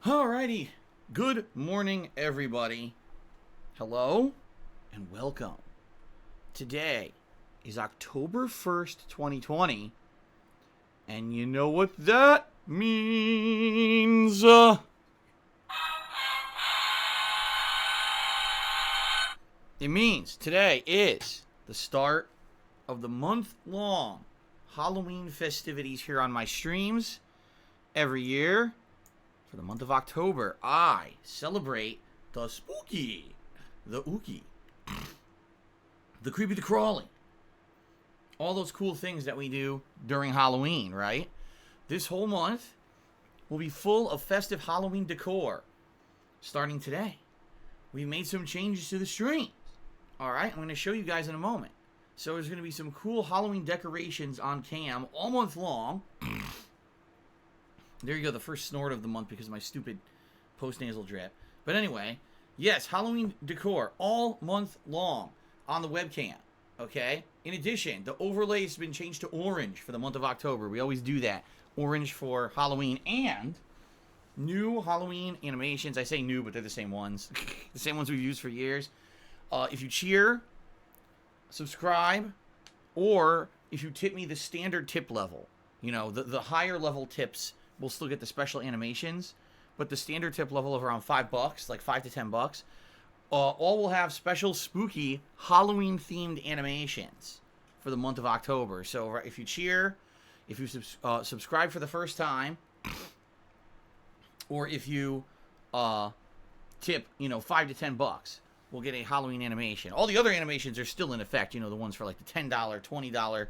Alrighty. Good morning, everybody. Hello and welcome. Today is October 1st, 2020. And you know what that means. It means today is the start of the month-long Halloween festivities here on my streams. Every year, for the month of October, I celebrate the spooky, the ooky, the creepy, the crawly. All those cool things that we do during Halloween, right? This whole month will be full of festive Halloween decor. Starting today, we made some changes to the stream. Alright, I'm going to show you guys in a moment. So there's going to be some cool Halloween decorations on cam all month long. There you go, the first snort of the month because of my stupid post-nasal drip. But anyway, yes, Halloween decor all month long on the webcam, okay? In addition, the overlay has been changed to orange for the month of October. We always do that. Orange for Halloween, and new Halloween animations. I say new, but they're the same ones. The same ones we've used for years. If you cheer, subscribe, or if you tip me the standard tip level, you know, the higher level tips will still get the special animations, but the standard tip level of around $5, like $5 to $10, all will have special spooky Halloween themed animations for the month of October. So if you cheer, if you subscribe for the first time, or if you tip, you know, $5 to $10, we'll get a Halloween animation. All the other animations are still in effect, you know, the ones for like the $10, $20,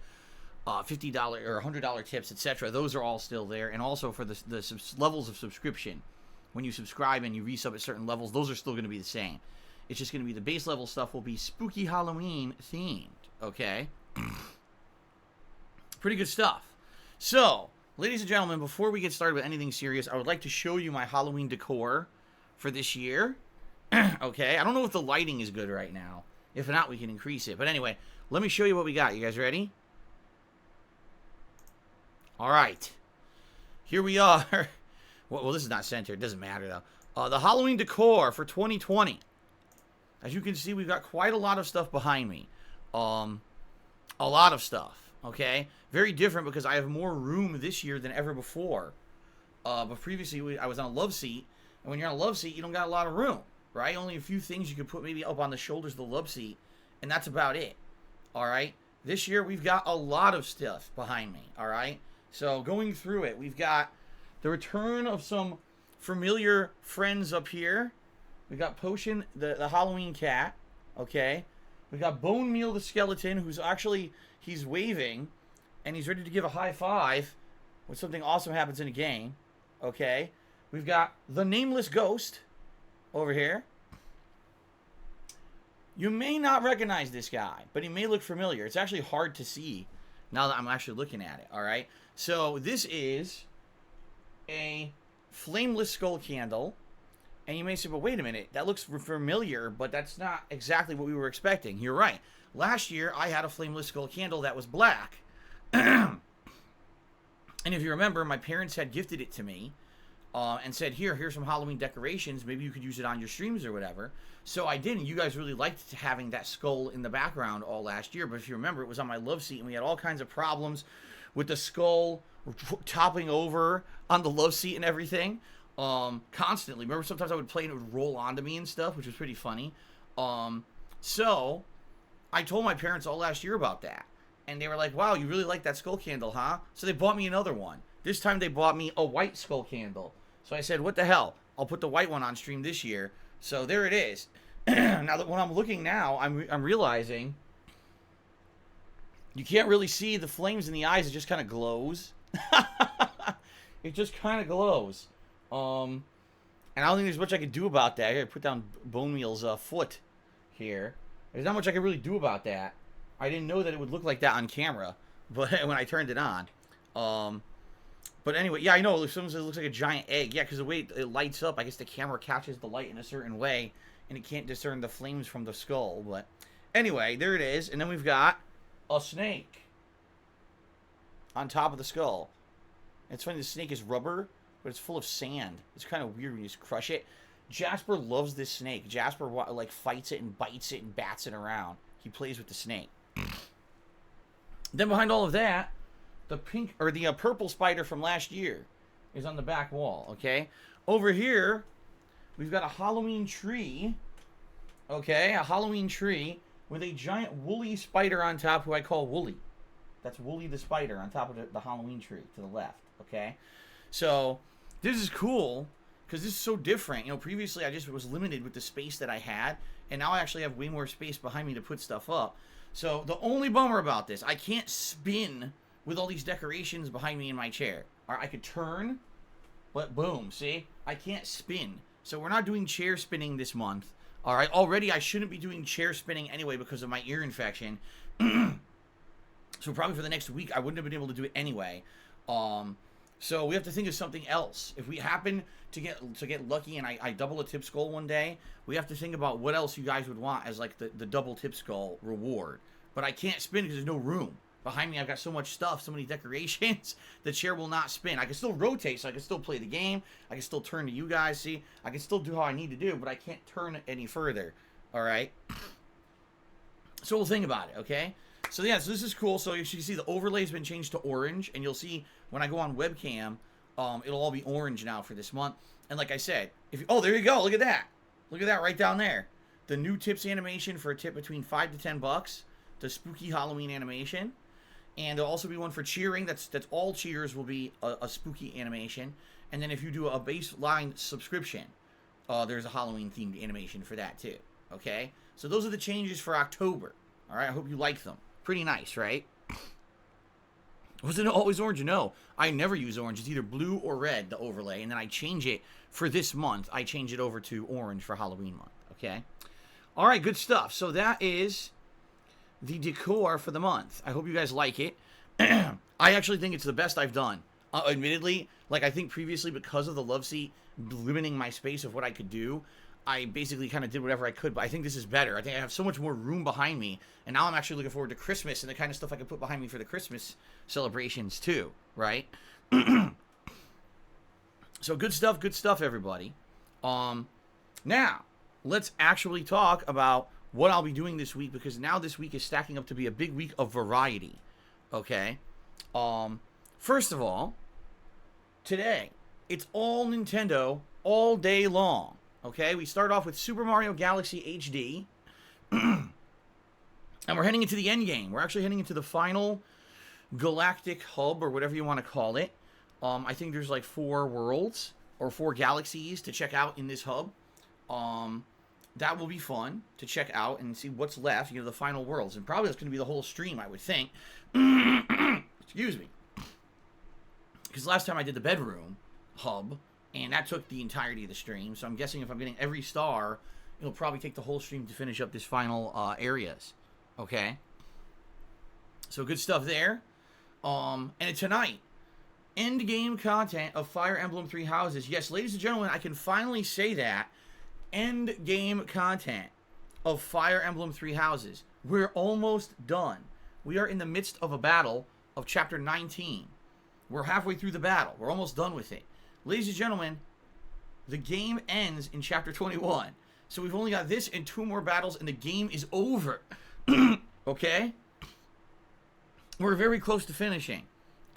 $50 or $100 tips, etc. Those are all still there. And also for the levels of subscription, when you subscribe and you resub at certain levels, those are still going to be the same. It's just going to be the base level stuff will be spooky Halloween themed, okay? Pretty good stuff. So, ladies and gentlemen, before we get started with anything serious, I would like to show you my Halloween decor for this year. Okay, I don't know if the lighting is good right now. If not, we can increase it. But anyway, let me show you what we got. You guys ready? All right. Here we are. Well, this is not centered. It doesn't matter, though. The Halloween decor for 2020. As you can see, we've got quite a lot of stuff behind me. A lot of stuff, okay? Very different because I have more room this year than ever before. But previously, I was on a love seat. And when you're on a love seat, you don't got a lot of room, right? Only a few things you could put maybe up on the shoulders of the love seat. And that's about it, all right? This year, we've got a lot of stuff behind me, all right? So going through it, we've got the return of some familiar friends up here. We've got Potion, the Halloween cat, okay? We've got Bone Meal the skeleton, who's actually, he's waving, and he's ready to give a high five when something awesome happens in a game, okay? We've got the Nameless Ghost over here. You may not recognize this guy, but he may look familiar. It's actually hard to see now that I'm actually looking at it, all right? So this is a flameless skull candle. And you may say, but wait a minute, that looks familiar, but that's not exactly what we were expecting. You're right. Last year, I had a flameless skull candle that was black. And if you remember, my parents had gifted it to me and said, here's some Halloween decorations. Maybe you could use it on your streams or whatever. So I did, and you guys really liked having that skull in the background all last year. But if you remember, it was on my love seat, and we had all kinds of problems with the skull topping over on the love seat and everything. Constantly. Remember, sometimes I would play and it would roll onto me and stuff, which was pretty funny. So I told my parents all last year about that. And they were like, wow, you really like that skull candle, huh? So they bought me another one. This time they bought me a white skull candle. So I said, what the hell? I'll put the white one on stream this year. So there it is. Now that when I'm looking now, I'm realizing you can't really see the flames in the eyes. It just kind of glows. It just kind of glows. And I don't think there's much I could do about that. Here, I put down Bone Meal's foot here. There's not much I can really do about that. I didn't know that it would look like that on camera, but when I turned it on. But anyway, yeah, I know. Sometimes it looks like a giant egg. Yeah, because the way it lights up, I guess the camera catches the light in a certain way, and it can't discern the flames from the skull. But anyway, there it is. And then we've got a snake on top of the skull. It's funny, the snake is rubber. but it's full of sand. It's kind of weird when you just crush it. Jasper loves this snake. Jasper like fights it and bites it and bats it around. He plays with the snake. Then behind all of that, the pink or the purple spider from last year is on the back wall. Okay, over here we've got a Halloween tree. Okay, a Halloween tree with a giant woolly spider on top, who I call Wooly. That's Wooly the spider on top of the Halloween tree to the left. Okay, so this is cool because this is so different. You know, previously I just was limited with the space that I had, and now I actually have way more space behind me to put stuff up. So the only bummer about this, I can't spin with all these decorations behind me in my chair. All right, I could turn, but boom, see? I can't spin. So we're not doing chair spinning this month. All right, already I shouldn't be doing chair spinning anyway because of my ear infection. So probably for the next week, I wouldn't have been able to do it anyway. So we have to think of something else. If we happen to get lucky and I double a tip skull one day, we have to think about what else you guys would want as like the double tip skull reward. But I can't spin because there's no room. Behind me, I've got so much stuff, so many decorations, the chair will not spin. I can still rotate, so I can still play the game. I can still turn to you guys, see? I can still do how I need to do, but I can't turn any further, all right? So we'll think about it, okay? So yeah, so this is cool. So you see the overlay's been changed to orange, and you'll see when I go on webcam, it'll all be orange now for this month. And like I said, oh, there you go, look at that. Look at that right down there. The new tips animation for a tip between $5 to $10, the spooky Halloween animation. And there'll also be one for cheering. That's all cheers will be a spooky animation. And then if you do a baseline subscription, there's a Halloween themed animation for that too. Okay, so those are the changes for October. All right, I hope you like them. Pretty nice, right? Wasn't it always orange? No, I never use orange. It's either blue or red, the overlay, and then I change it for this month. I change it over to orange for Halloween month. Okay, all right, good stuff. So that is the decor for the month. I hope you guys like it. I actually think it's the best I've done. Admittedly, like I think previously because of the love seat limiting my space of what I could do, I basically kind of did whatever I could, but I think this is better. I think I have so much more room behind me, and now I'm actually looking forward to Christmas and the kind of stuff I can put behind me for the Christmas celebrations too, right? So good stuff, everybody. Now, let's actually talk about what I'll be doing this week, because now this week is stacking up to be a big week of variety, okay? First of all, today, it's all Nintendo all day long, okay? We start off with Super Mario Galaxy HD, and we're heading into the end game. We're actually heading into the final galactic hub, or whatever you want to call it. I think there's like 4 worlds, or 4 galaxies to check out in this hub. That will be fun to check out and see what's left, you know, the final worlds. And probably that's going to be the whole stream, I would think. Excuse me. Because last time I did the bedroom hub, and that took the entirety of the stream. So I'm guessing if I'm getting every star, it'll probably take the whole stream to finish up this final areas. Okay? So good stuff there. And tonight, end game content of Fire Emblem 3 Houses. Yes, ladies and gentlemen, I can finally say that. End game content of Fire Emblem 3 Houses. We're almost done. We are in the midst of a battle of chapter 19. We're halfway through the battle. We're almost done with it. Ladies and gentlemen, the game ends in chapter 21. So we've only got this and 2 more battles and the game is over. Okay? We're very close to finishing.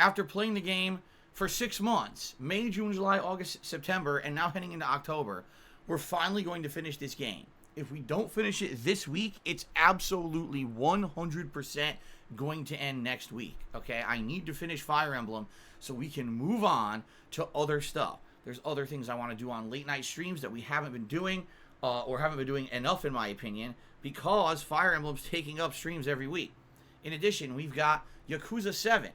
After playing the game for 6 months, May, June, July, August, September, and now heading into October, we're finally going to finish this game. If we don't finish it this week, it's absolutely 100% going to end next week. Okay? I need to finish Fire Emblem so we can move on to other stuff. There's other things I want to do on late night streams that we haven't been doing, or haven't been doing enough, in my opinion, because Fire Emblem's taking up streams every week. In addition, we've got Yakuza 7,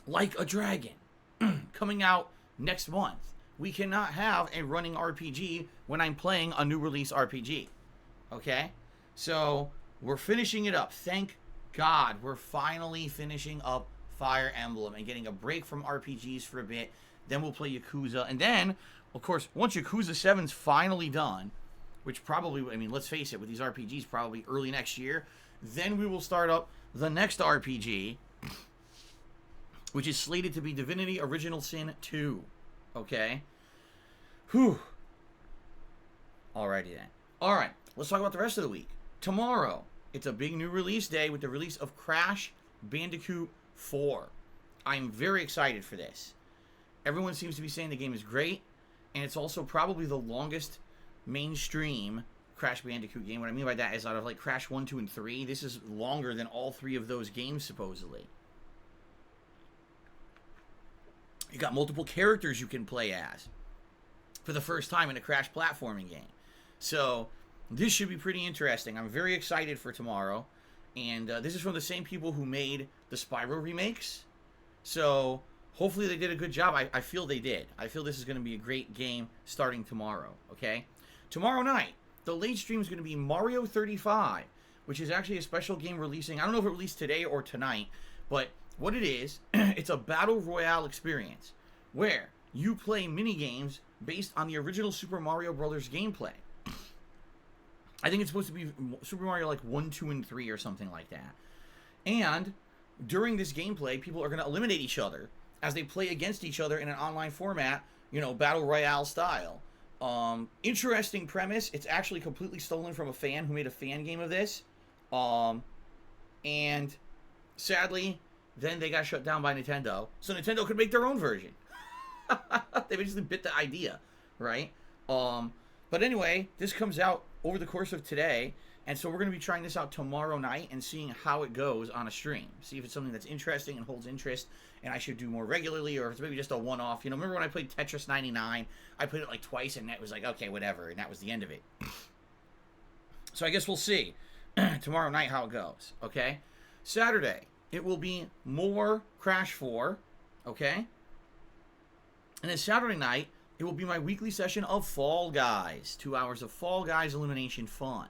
Like a Dragon, coming out next month. We cannot have a running RPG when I'm playing a new release RPG. Okay? So, we're finishing it up. Thank God we're finally finishing up Fire Emblem and getting a break from RPGs for a bit. Then we'll play Yakuza. And then, of course, once Yakuza 7's finally done, which probably, I mean, let's face it, with these RPGs, probably early next year, then we will start up the next RPG, which is slated to be Divinity Original Sin 2. Okay? Whew. Alrighty then. Alright, let's talk about the rest of the week. Tomorrow, it's a big new release day with the release of Crash Bandicoot 4. I'm very excited for this. Everyone seems to be saying the game is great, and it's also probably the longest mainstream Crash Bandicoot game. What I mean by that is out of like Crash 1, 2, and 3, this is longer than all three of those games, supposedly. You got multiple characters you can play as for the first time in a Crash platforming game. So, this should be pretty interesting. I'm very excited for tomorrow. And this is from the same people who made the Spyro remakes. So, hopefully they did a good job. I feel they did. I feel this is going to be a great game starting tomorrow. Okay? Tomorrow night, the late stream is going to be Mario 35, which is actually a special game releasing. I don't know if it released today or tonight, but what it is, it's a battle royale experience where you play mini games based on the original Super Mario Brothers gameplay. I think it's supposed to be Super Mario like 1, 2, and 3 or something like that. And during this gameplay, people are going to eliminate each other as they play against each other in an online format, you know, battle royale style. Interesting premise. It's actually completely stolen from a fan who made a fan game of this. And sadly, then they got shut down by Nintendo. So Nintendo could make their own version. They basically bit the idea, right? But anyway, this comes out over the course of today, and so we're going to be trying this out tomorrow night and seeing how it goes on a stream. See if it's something that's interesting and holds interest, and I should do more regularly, or if it's maybe just a one-off. You know, remember when I played Tetris 99? I played it like twice, and that was like, okay, whatever, and that was the end of it. So I guess we'll see tomorrow night how it goes, okay? Saturday, it will be more Crash 4, okay? And then Saturday night, it will be my weekly session of Fall Guys. 2 hours of Fall Guys elimination fun.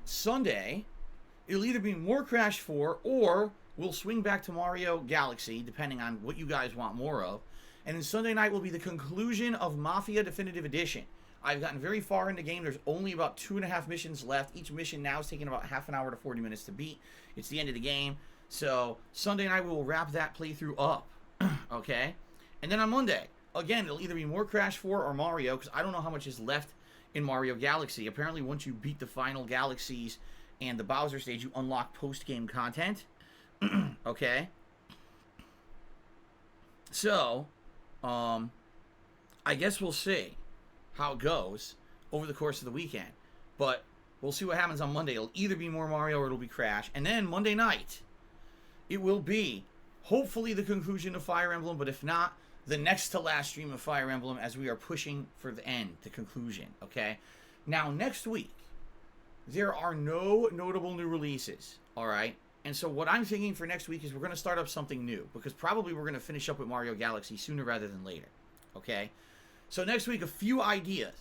Sunday, it'll either be more Crash 4 or we'll swing back to Mario Galaxy, depending on what you guys want more of. And then Sunday night will be the conclusion of Mafia Definitive Edition. I've gotten very far in the game. There's only about 2.5 missions left. Each mission now is taking about half an hour to 40 minutes to beat. It's the end of the game. So Sunday night we will wrap that playthrough up. Okay? And then on Monday, again, it'll either be more Crash 4 or Mario, because I don't know how much is left in Mario Galaxy. Apparently, once you beat the final galaxies and the Bowser stage, you unlock post-game content. Okay? So, I guess we'll see how it goes over the course of the weekend. But we'll see what happens on Monday. It'll either be more Mario or it'll be Crash. And then Monday night, it will be hopefully the conclusion of Fire Emblem, but if not, the next to last stream of Fire Emblem as we are pushing for the end, the conclusion, okay? Now, next week, there are no notable new releases, all right? And so what I'm thinking for next week is we're going to start up something new, because probably we're going to finish up with Mario Galaxy sooner rather than later, okay? So next week, a few ideas.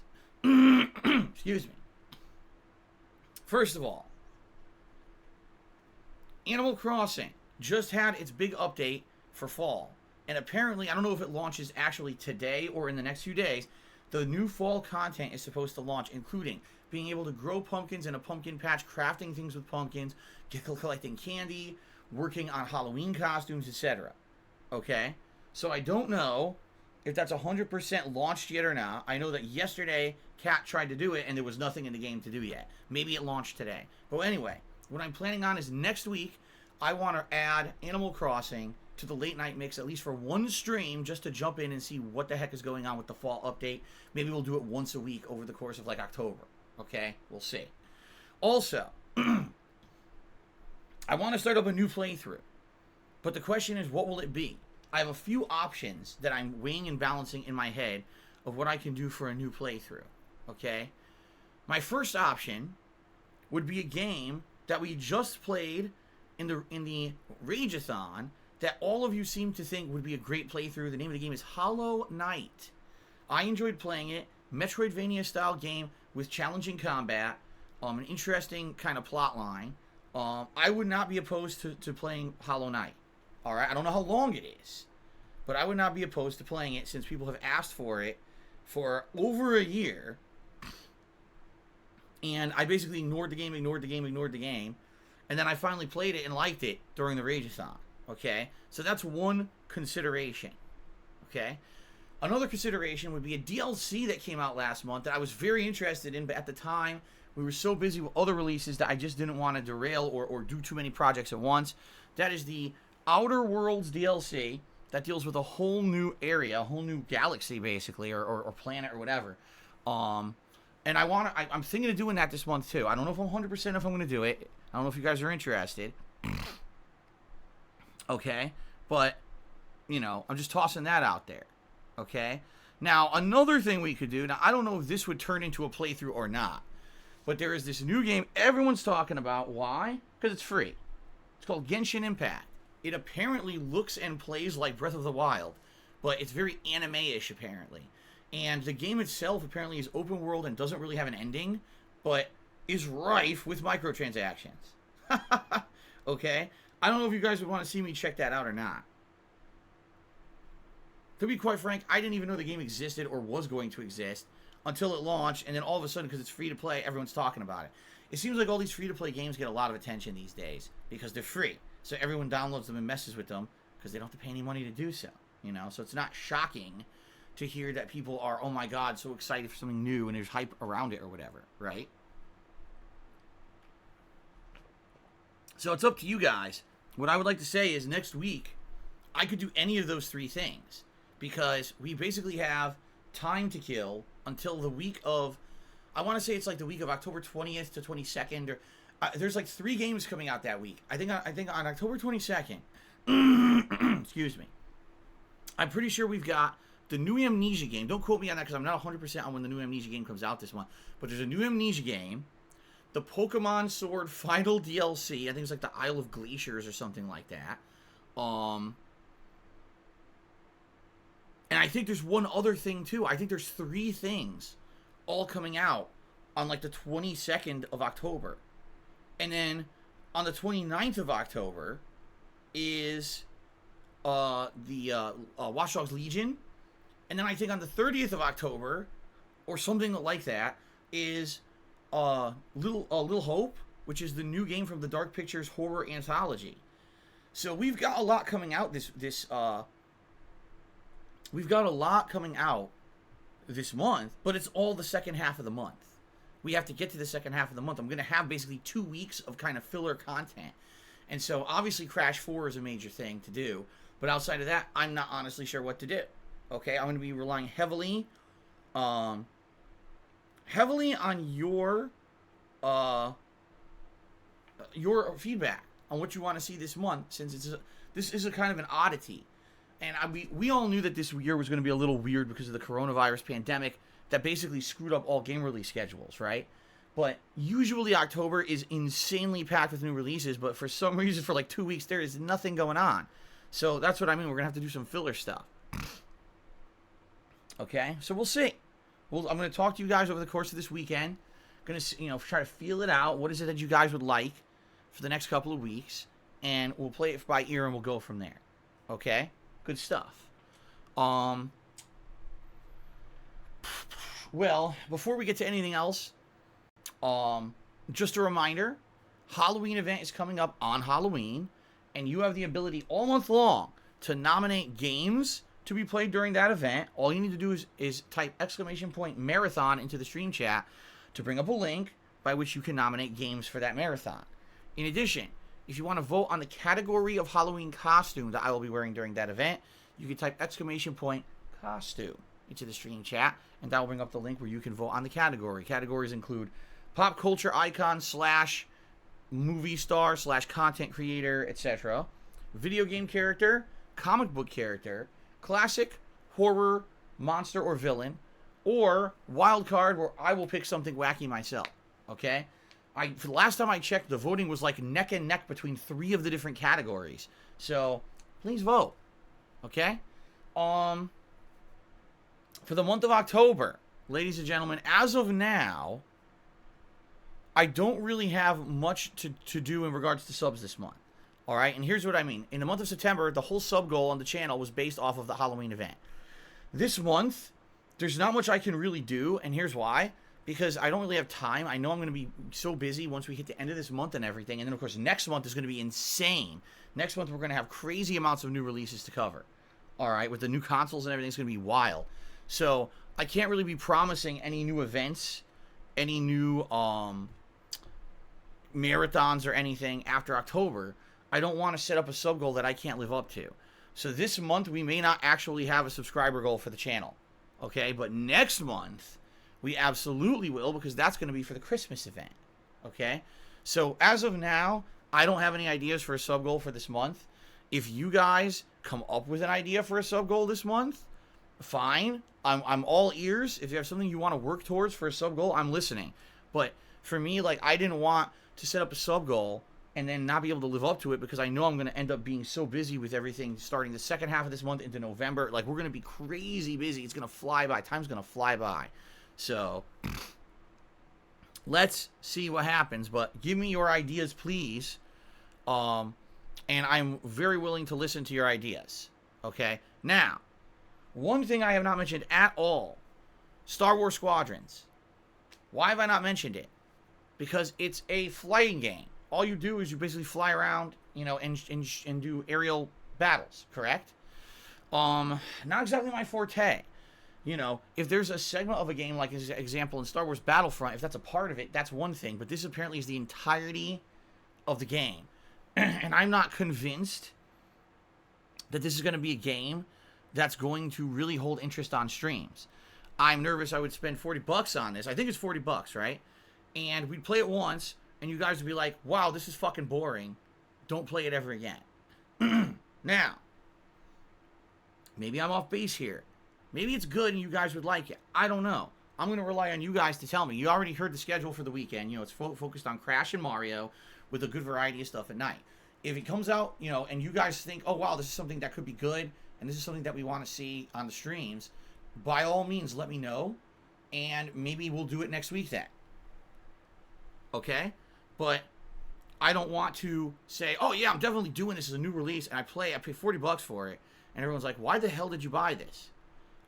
Excuse me. First of all, Animal Crossing just had its big update for fall. And apparently, I don't know if it launches actually today or in the next few days, the new fall content is supposed to launch, including being able to grow pumpkins in a pumpkin patch, crafting things with pumpkins, collecting candy, working on Halloween costumes, etc. Okay? So I don't know if that's 100% launched yet or not. I know that yesterday, Kat tried to do it, and there was nothing in the game to do yet. Maybe it launched today. But anyway, what I'm planning on is next week, I want to add Animal Crossing to the late night mix, at least for one stream, just to jump in and see what the heck is going on with the fall update. Maybe we'll do it once a week over the course of like October. Okay? We'll see. Also, I want to start up a new playthrough. But the question is, what will it be? I have a few options that I'm weighing and balancing in my head of what I can do for a new playthrough. Okay? My first option would be a game that we just played in the Rageathon that all of you seem to think would be a great playthrough. The name of the game is Hollow Knight. I enjoyed playing it. Metroidvania-style game with challenging combat, an interesting kind of plot line. I would not be opposed to playing Hollow Knight. All right? I don't know how long it is, but I would not be opposed to playing it since people have asked for it for over a year. And I basically ignored the game, and then I finally played it and liked it during the Rageathon. Okay? So that's one consideration. Okay? Another consideration would be a DLC that came out last month that I was very interested in, but at the time, we were so busy with other releases that I just didn't want to derail or do too many projects at once. That is the Outer Worlds DLC that deals with a whole new area, a whole new galaxy, basically, or planet or whatever. And I'm thinking of doing that this month, too. I don't know if I'm 100% if I'm going to do it. I don't know if you guys are interested. Okay? But, I'm just tossing that out there. Okay? Now, another thing we could do, now, I don't know if this would turn into a playthrough or not, but there is this new game everyone's talking about. Why? Because it's free. It's called Genshin Impact. It apparently looks and plays like Breath of the Wild, but it's very anime-ish, apparently. And the game itself apparently is open world and doesn't really have an ending, but is rife with microtransactions. Okay? I don't know if you guys would want to see me check that out or not. To be quite frank, I didn't even know the game existed or was going to exist until it launched, and then all of a sudden, because it's free to play, everyone's talking about it. It seems like all these free to play games get a lot of attention these days because they're free. So everyone downloads them and messes with them because they don't have to pay any money to do so. So it's not shocking to hear that people are, oh my god, so excited for something new and there's hype around it or whatever, right? So it's up to you guys. What I would like to say is next week, I could do any of those three things because we basically have time to kill until the week of, I want to say it's like the week of October 20th to 22nd, or there's like 3 games coming out that week. I think on October 22nd, excuse me, I'm pretty sure we've got the new Amnesia game. Don't quote me on that because I'm not 100% on when the new Amnesia game comes out this month. But there's a new Amnesia game, the Pokemon Sword Final DLC. I think it's like the Isle of Glaciers or something like that. And I think there's one other thing too. I think there's 3 things all coming out on like the 22nd of October. And then on the 29th of October is the Watch Dogs Legion. And then I think on the 30th of October, or something like that, is Little Hope, which is the new game from the Dark Pictures horror anthology. So we've got a lot coming out we've got a lot coming out this month, but it's all the second half of the month. We have to get to the second half of the month. I'm going to have basically 2 weeks of kind of filler content. And so obviously Crash 4 is a major thing to do, but outside of that, I'm not honestly sure what to do. Okay, I'm going to be relying heavily on your feedback on what you want to see this month, since this is a kind of an oddity. And we all knew that this year was going to be a little weird because of the coronavirus pandemic that basically screwed up all game release schedules, right? But usually October is insanely packed with new releases, but for some reason, for like 2 weeks, there is nothing going on. So that's what I mean. We're going to have to do some filler stuff. Okay? So we'll see. I'm going to talk to you guys over the course of this weekend. Going to, try to feel it out. What is it that you guys would like for the next couple of weeks? And we'll play it by ear and we'll go from there. Okay? Good stuff. Well, before we get to anything else, just a reminder, Halloween event is coming up on Halloween, and you have the ability all month long to nominate games to be played during that event. All you need to do is type !marathon into the stream chat to bring up a link by which you can nominate games for that marathon. In addition, if you want to vote on the category of Halloween costume that I will be wearing during that event, you can type !costume into the stream chat, and that will bring up the link where you can vote on the category. Categories include pop culture icon / movie star / content creator, etc., video game character, comic book character, classic, horror, monster, or villain, or wild card where I will pick something wacky myself. Okay? For the last time I checked, the voting was like neck and neck between 3 of the different categories. So, please vote. Okay? For the month of October, ladies and gentlemen, as of now, I don't really have much to do in regards to subs this month. Alright? And here's what I mean. In the month of September, the whole sub goal on the channel was based off of the Halloween event. This month, there's not much I can really do, and here's why. because I don't really have time. I know I'm going to be so busy once we hit the end of this month and everything. And then, of course, next month is going to be insane. Next month, we're going to have crazy amounts of new releases to cover. All right, with the new consoles and everything, it's going to be wild. So I can't really be promising any new events, any new marathons or anything after October. I don't want to set up a sub goal that I can't live up to. So this month, we may not actually have a subscriber goal for the channel. Okay, but next month, we absolutely will, because that's going to be for the Christmas event. Okay, so as of now, I don't have any ideas for a sub goal for this month. If you guys come up with an idea for a sub goal this month, fine. I'm all ears. If you have something you want to work towards for a sub goal, I'm listening. But for me, like, I didn't want to set up a sub goal and then not be able to live up to it, because I know I'm going to end up being so busy with everything starting the second half of this month into November. Like, we're going to be crazy busy. It's going to fly by. Time's going to fly by. So let's see what happens. But give me your ideas, please. And I'm very willing to listen to your ideas. Okay? Now, one thing I have not mentioned at all, Star Wars Squadrons. Why have I not mentioned it? Because it's a flying game. All you do is you basically fly around, you know, and do aerial battles, correct? Not exactly my forte. You know, if there's a segment of a game, like an example in Star Wars Battlefront, if that's a part of it, that's one thing. But this apparently is the entirety of the game. And I'm not convinced that this is going to be a game that's going to really hold interest on streams. I'm nervous I would spend $40 on this. I think it's $40, right? And we'd play it once, and you guys would be like, wow, this is fucking boring. Don't play it ever again. Now, maybe I'm off base here. Maybe it's good and you guys would like it. I don't know. I'm going to rely on you guys to tell me. You already heard the schedule for the weekend. You know, it's focused on Crash and Mario with a good variety of stuff at night. If it comes out, you know, and you guys think, oh, wow, this is something that could be good, and this is something that we want to see on the streams, by all means, let me know, and maybe we'll do it next week then. Okay? But I don't want to say, oh, yeah, I'm definitely doing this as a new release, and I pay $40 for it, and everyone's like, why the hell did you buy this?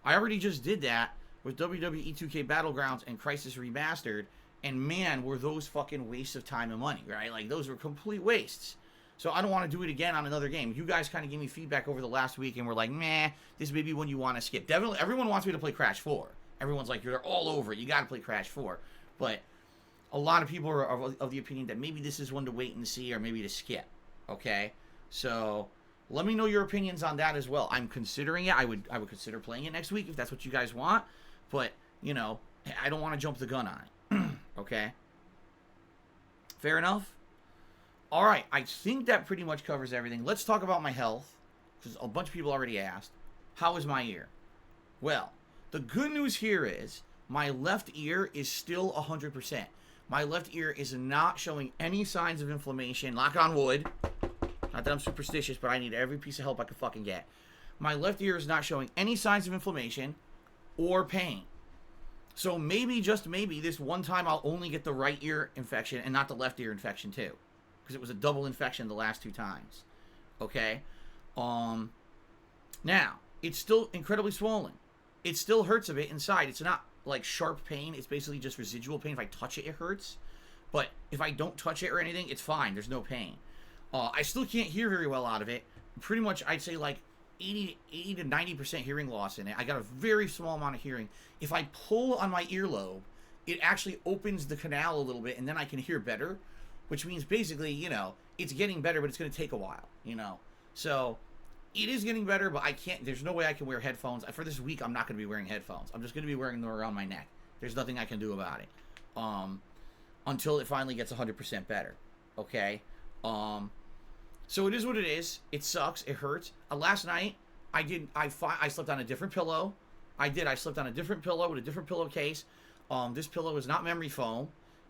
I already just did that with WWE 2K Battlegrounds and Crisis Remastered, and man, were those fucking wastes of time and money, right? Like, those were complete wastes. So I don't want to do it again on another game. You guys kind of gave me feedback over the last week, and we're like, meh, this may be one you want to skip. Definitely, everyone wants me to play Crash 4. Everyone's like, you're all over it. You got to play Crash 4. But a lot of people are of the opinion that maybe this is one to wait and see, or maybe to skip. Okay? So let me know your opinions on that as well. I'm considering it. I would consider playing it next week if that's what you guys want. But, you know, I don't want to jump the gun on it. Okay? Fair enough? All right. I think that pretty much covers everything. Let's talk about my health, because a bunch of people already asked. How is my ear? Well, the good news here is my left ear is still 100%. My left ear is not showing any signs of inflammation. Knock on wood. Not that I'm superstitious, but I need every piece of help I can fucking get. My left ear is not showing any signs of inflammation or pain. So maybe, just maybe, this one time I'll only get the right ear infection and not the left ear infection too. Because it was a double infection the last 2 times. Okay? Now, it's still incredibly swollen. It still hurts a bit inside. It's not like sharp pain. It's basically just residual pain. If I touch it, it hurts. But if I don't touch it or anything, it's fine. There's no pain. I still can't hear very well out of it. Pretty much, I'd say like 80 to 90% hearing loss in it. I got a very small amount of hearing. If I pull on my earlobe, it actually opens the canal a little bit, and then I can hear better, which means basically, you know, it's getting better, but it's going to take a while, you know. So it is getting better, but I can't, there's no way I can wear headphones. For this week, I'm not going to be wearing headphones. I'm just going to be wearing them around my neck. There's nothing I can do about it until it finally gets 100% better, okay? So it is what it is. It sucks. It hurts. Last night, I slept on a different pillow. I slept on a different pillow with a different pillowcase. This pillow is not memory foam.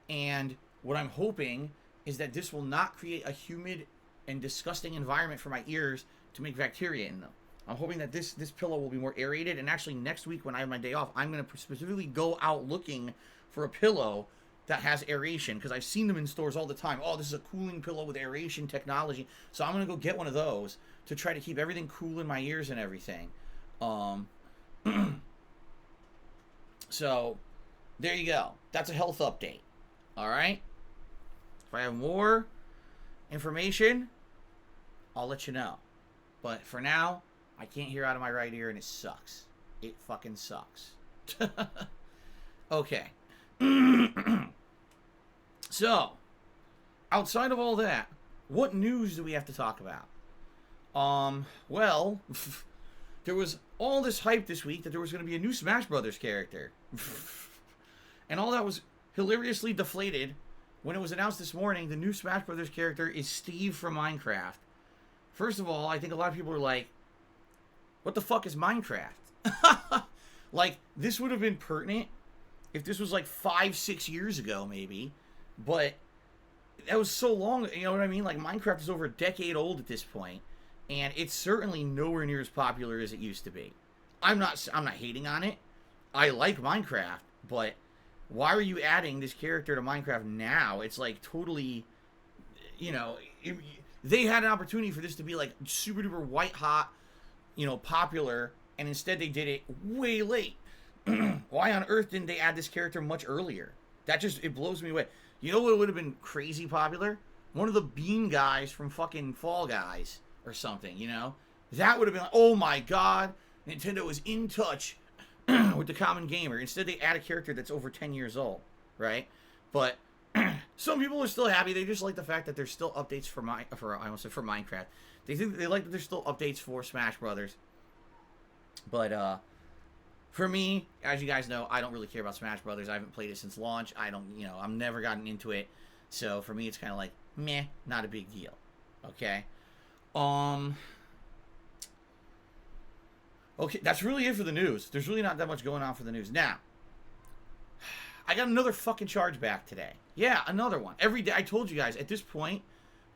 And what I'm hoping is that this will not create a humid and disgusting environment for my ears to make bacteria in them. I'm hoping that this pillow will be more aerated. And actually, next week when I have my day off, I'm going to specifically go out looking for a pillow that has aeration, because I've seen them in stores all the time. Oh, this is a cooling pillow with aeration technology. So I'm going to go get one of those to try to keep everything cool in my ears and everything. So there you go. That's a health update. All right? If I have more information, I'll let you know. But for now, I can't hear out of my right ear, and it sucks. It fucking sucks. Okay. So, outside of all that, what news do we have to talk about? Well, there was all this hype this week that there was going to be a new Smash Brothers character. And all that was hilariously deflated when it was announced this morning the new Smash Brothers character is Steve from Minecraft. First of all, I think a lot of people are like, what the fuck is Minecraft? Like, this would have been pertinent if this was like 5-6 years ago, maybe. But that was so long, you know what I mean? Like, Minecraft is over a decade old at this point, and it's certainly nowhere near as popular as it used to be. I'm not hating on it. I like Minecraft, but why are you adding this character to Minecraft now? It's like totally, you know, they had an opportunity for this to be like super duper white hot, you know, popular, and instead they did it way late. Why on earth didn't they add this character much earlier? It blows me away. You know what would have been crazy popular? One of the bean guys from fucking Fall Guys or something, you know? That would have been like, oh my god, Nintendo is in touch with the common gamer. Instead, they add a character that's over 10 years old, right? But some people are still happy. They just like the fact that there's still updates for Minecraft. They like that there's still updates for Smash Brothers. But for me, as you guys know, I don't really care about Smash Brothers. I haven't played it since launch. I've never gotten into it. So for me, it's kind of like, meh, not a big deal. Okay. Okay, that's really it for the news. There's really not that much going on for the news. Now, I got another fucking chargeback today. Yeah, another one. Every day, I told you guys, at this point,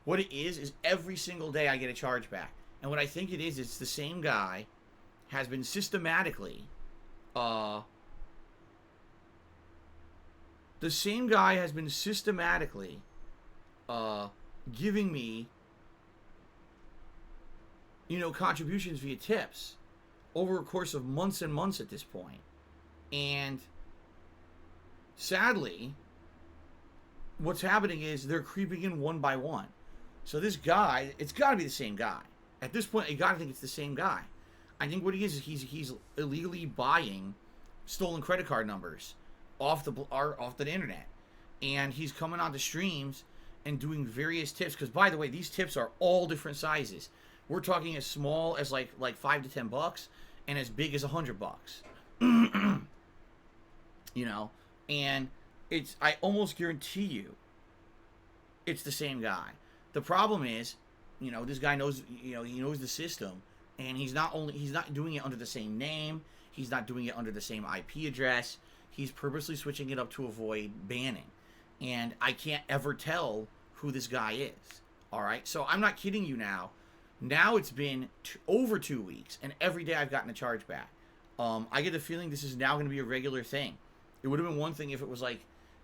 what it is every single day I get a chargeback. And what I think it is, it's the same guy has been systematically, giving me, you know, contributions via tips over a course of months and months at this point. And sadly, what's happening is they're creeping in one by one. So this guy, it's got to be the same guy. At this point, you got to think it's the same guy. I think what he is he's illegally buying stolen credit card numbers off the internet. And he's coming onto streams and doing various tips. Because, by the way, these tips are all different sizes. We're talking as small as like $5 to $10, and as big as $100. You know, and I almost guarantee you, it's the same guy. The problem is, you know, this guy knows, you know, he knows the system, and he's not doing it under the same name. He's not doing it under the same IP address. He's purposely switching it up to avoid banning, and I can't ever tell who this guy is. All right, so I'm not kidding you now. Now it's been over 2 weeks, and every day I've gotten a chargeback. I get the feeling this is now going to be a regular thing. It would have been one thing if it was like,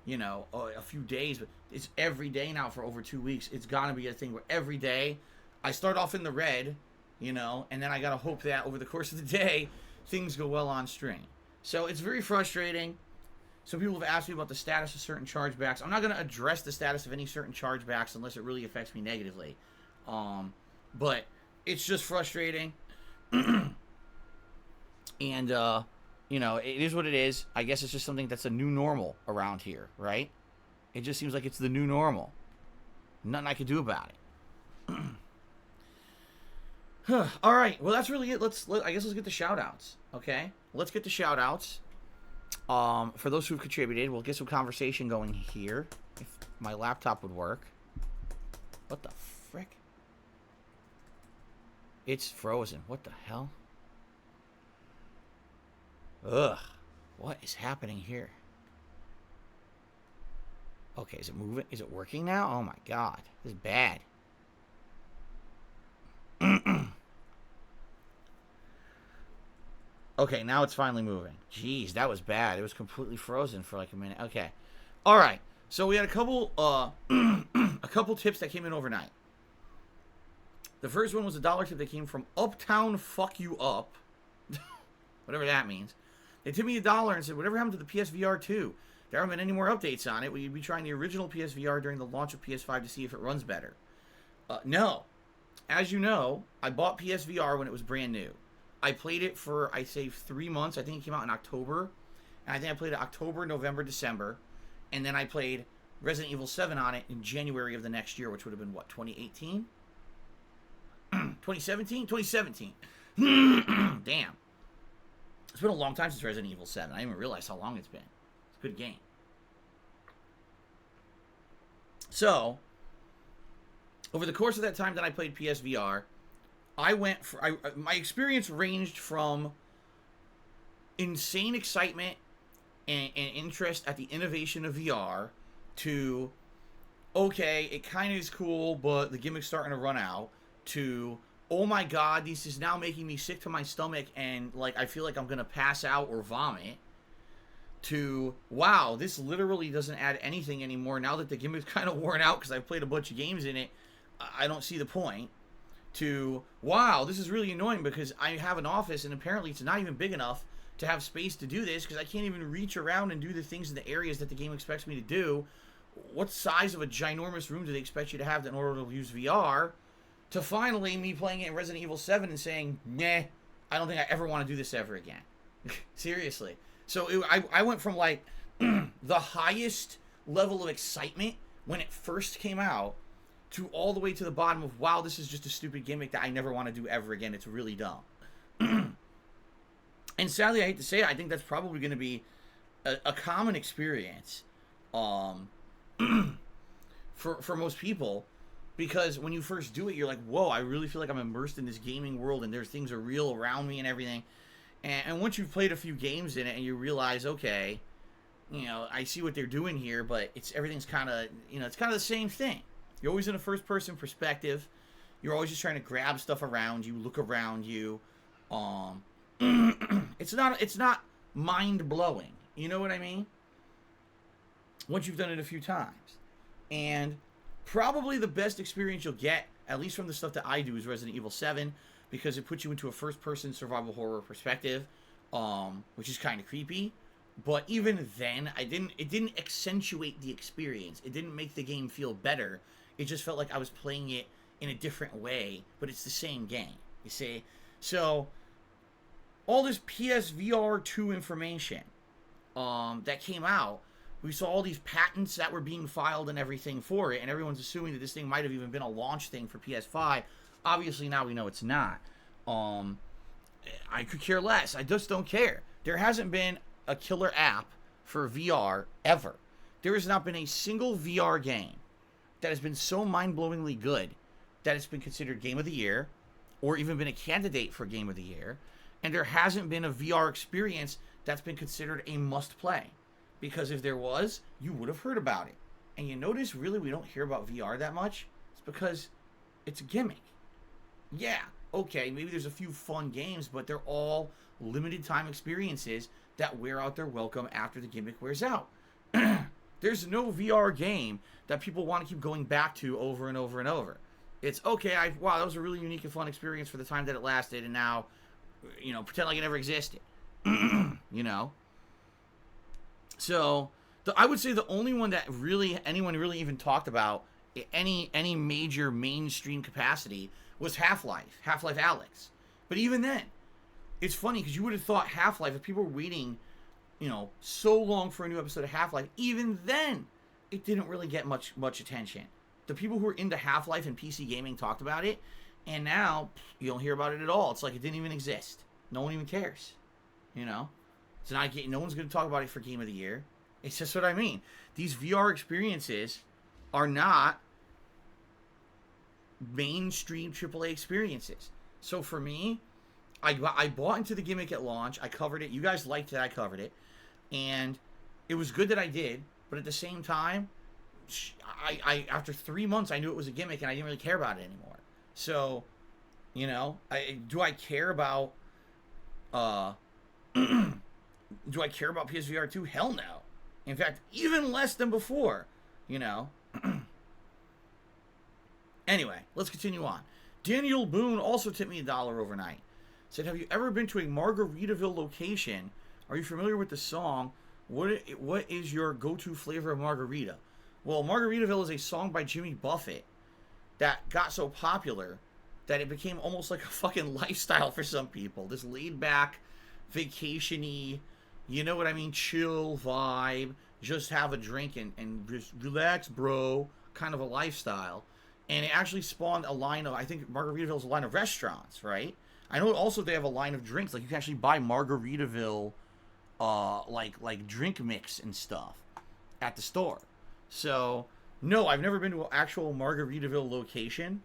you know, a few days, but it's every day now for over 2 weeks. It's got to be a thing where every day I start off in the red, you know, and then I got to hope that over the course of the day, things go well on stream. So it's very frustrating. Some people have asked me about the status of certain chargebacks. I'm not going to address the status of any certain chargebacks unless it really affects me negatively. But it's just frustrating. And, you know, it is what it is. I guess it's just something that's a new normal around here, right? It just seems like it's the new normal. Nothing I can do about it. All right. Well, that's really it. I guess let's get the shout-outs, okay? Let's get the shout-outs. For those who've contributed, we'll get some conversation going here. If my laptop would work. What the frick? It's frozen. What the hell? Ugh. What is happening here? Okay, is it moving? Is it working now? Oh my god. This is bad. Okay, now it's finally moving. Jeez, that was bad. It was completely frozen for like a minute. Okay. All right. So we had a couple a couple tips that came in overnight. The first one was a $1 tip that came from Uptown Fuck You Up. Whatever that means. They tipped me $1 and said, whatever happened to the PSVR 2? There haven't been any more updates on it. Will you be trying the original PSVR during the launch of PS5 to see if it runs better? No. As you know, I bought PSVR when it was brand new. I played it for, I say, 3 months. I think it came out in October. And I think I played it October, November, December. And then I played Resident Evil 7 on it in January of the next year, which would have been, what, 2018? 2017? 2017. Damn. It's been a long time since Resident Evil 7. I didn't even realize how long it's been. It's a good game. So, over the course of that time that I played PSVR, I went for... my experience ranged from insane excitement and interest at the innovation of VR to, okay, it kind of is cool, but the gimmick's starting to run out, to, oh my god, this is now making me sick to my stomach and, like, I feel like I'm going to pass out or vomit, to, wow, this literally doesn't add anything anymore. Now that the gimmick's kind of worn out because I've played a bunch of games in it, I don't see the point. To, wow, this is really annoying because I have an office and apparently it's not even big enough to have space to do this because I can't even reach around and do the things in the areas that the game expects me to do. What size of a ginormous room do they expect you to have in order to use VR? To finally me playing it in Resident Evil 7 and saying, nah, I don't think I ever want to do this ever again. Seriously. So I went from, like, the highest level of excitement when it first came out to all the way to the bottom of, wow, this is just a stupid gimmick that I never want to do ever again. It's really dumb. And sadly, I hate to say it, I think that's probably going to be a common experience for most people. Because when you first do it, you're like, whoa, I really feel like I'm immersed in this gaming world and there's things are real around me and everything. And once you've played a few games in it and you realize, okay, you know, I see what they're doing here, but everything's kind of, you know, it's kind of the same thing. You're always in a first-person perspective. You're always just trying to grab stuff around you, look around you. It's not mind-blowing. You know what I mean? Once you've done it a few times. And probably the best experience you'll get, at least from the stuff that I do, is Resident Evil 7, because it puts you into a first-person survival horror perspective, which is kind of creepy. But even then, it didn't accentuate the experience. It didn't make the game feel better. It just felt like I was playing it in a different way, but it's the same game, you see? So, all this PSVR 2 information that came out, we saw all these patents that were being filed and everything for it, and everyone's assuming that this thing might have even been a launch thing for PS5. Obviously, now we know it's not. I could care less. I just don't care. There hasn't been a killer app for VR ever. There has not been a single VR game that has been so mind-blowingly good that it's been considered Game of the Year or even been a candidate for Game of the Year. And there hasn't been a VR experience that's been considered a must-play. Because if there was, you would have heard about it. And you notice, really, we don't hear about VR that much? It's because it's a gimmick. Yeah, okay, maybe there's a few fun games, but they're all limited-time experiences that wear out their welcome after the gimmick wears out. There's no VR game that people want to keep going back to over and over and over. It's, okay, wow, that was a really unique and fun experience for the time that it lasted, and now, you know, pretend like it never existed. You know? So, I would say the only one that anyone really even talked about any major mainstream capacity was Half-Life Alyx. But even then, it's funny because you would have thought Half-Life, if people were waiting, you know, so long for a new episode of Half-Life, even then, it didn't really get much attention. The people who were into Half-Life and PC gaming talked about it, and now you don't hear about it at all. It's like it didn't even exist. No one even cares. You know? It's not, no one's going to talk about it for Game of the Year. It's just what I mean. These VR experiences are not mainstream AAA experiences. So for me, I bought into the gimmick at launch. I covered it. You guys liked that I covered it. And it was good that I did. But at the same time, I after 3 months, I knew it was a gimmick and I didn't really care about it anymore. So, you know, do I care about do I care about PSVR 2? Hell no. In fact, even less than before, you know. Anyway, let's continue on. Daniel Boone also tipped me $1 overnight. Said, have you ever been to a Margaritaville location Are you familiar with the song? What is your go-to flavor of margarita? Well, Margaritaville is a song by Jimmy Buffett that got so popular that it became almost like a fucking lifestyle for some people. This laid back, vacation-y, you know what I mean, chill vibe, just have a drink and just relax, bro, kind of a lifestyle. And it actually spawned a line of, I think Margaritaville is a line of restaurants, right? I know also they have a line of drinks. Like, you can actually buy Margaritaville, like drink mix and stuff at the store. So, no, I've never been to an actual Margaritaville location.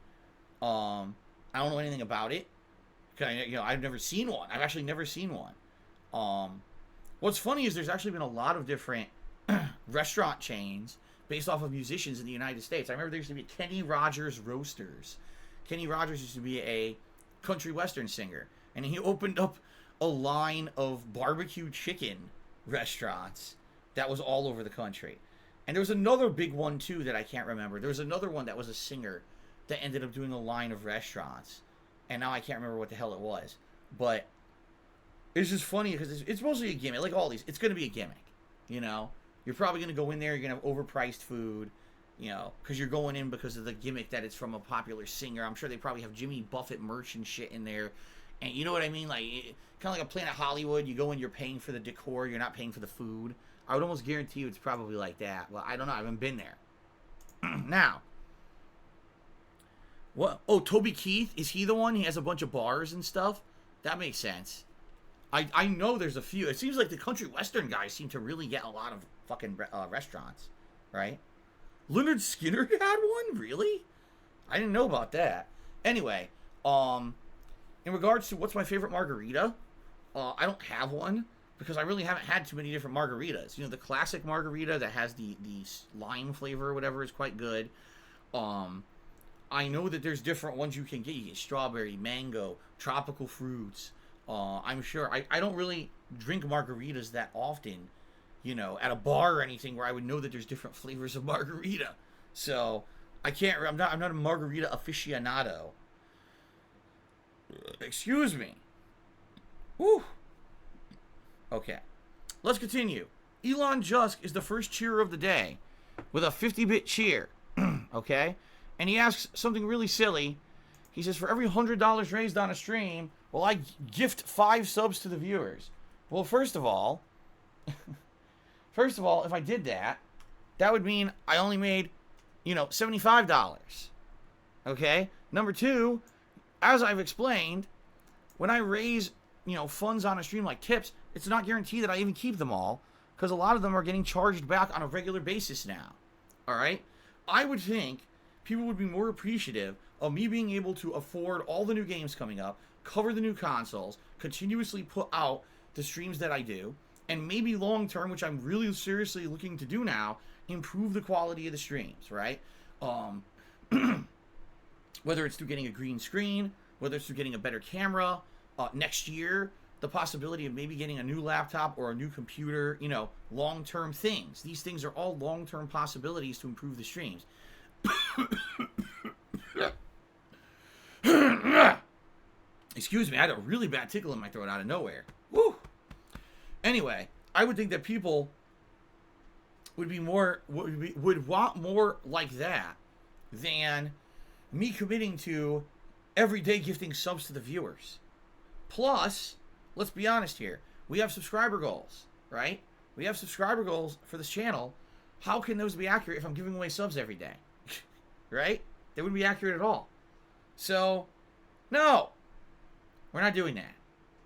I don't know anything about it. I've never seen one. I've actually never seen one. What's funny is there's actually been a lot of different restaurant chains based off of musicians in the United States. I remember there used to be Kenny Rogers Roasters. Kenny Rogers used to be a country western singer, and he opened up a line of barbecue chicken restaurants that was all over the country. And there was another big one too that I can't remember. There was another one that was a singer that ended up doing a line of restaurants, and now I can't remember what the hell it was. But it's just funny because it's mostly a gimmick. Like all these, it's going to be a gimmick. You know, you're probably going to go in there, you're going to have overpriced food, you know, because you're going in because of the gimmick that it's from a popular singer. I'm sure they probably have Jimmy Buffett merch and shit in there. And you know what I mean? Like, kind of like a Planet Hollywood. You go in, you're paying for the decor, you're not paying for the food. I would almost guarantee you it's probably like that. Well, I don't know. I haven't been there. Now, what? Oh, Toby Keith? Is he the one? He has a bunch of bars and stuff? That makes sense. I know there's a few. It seems like the country western guys seem to really get a lot of fucking restaurants, right? Leonard Skinner had one? Really? I didn't know about that. Anyway, in regards to what's my favorite margarita, I don't have one because I really haven't had too many different margaritas. You know, the classic margarita that has the lime flavor or whatever is quite good. I know that there's different ones you can get. You get strawberry, mango, tropical fruits. I'm sure. I don't really drink margaritas that often, you know, at a bar or anything where I would know that there's different flavors of margarita. So I can't. I'm not a margarita aficionado. Excuse me. Woo. Okay. Let's continue. Elon Musk is the first cheerer of the day with a 50-bit cheer. Okay? And he asks something really silly. He says, for every $100 raised on a stream, will I gift 5 subs to the viewers? Well, first of all, if I did that, that would mean I only made, you know, $75. Okay? Number 2, as I've explained, when I raise, you know, funds on a stream like tips, it's not guaranteed that I even keep them all, because a lot of them are getting charged back on a regular basis now. Alright? I would think people would be more appreciative of me being able to afford all the new games coming up, cover the new consoles, continuously put out the streams that I do, and maybe long term, which I'm really seriously looking to do now, improve the quality of the streams, right? Whether it's through getting a green screen, whether it's through getting a better camera, next year, the possibility of maybe getting a new laptop or a new computer, you know, long-term things. These things are all long-term possibilities to improve the streams. Excuse me, I had a really bad tickle in my throat out of nowhere. Woo! Anyway, I would think that people would want more like that than me committing to every day gifting subs to the viewers. Plus, let's be honest here, we have subscriber goals, right? We have subscriber goals for this channel. How can those be accurate if I'm giving away subs every day? Right? They wouldn't be accurate at all. So, no, we're not doing that.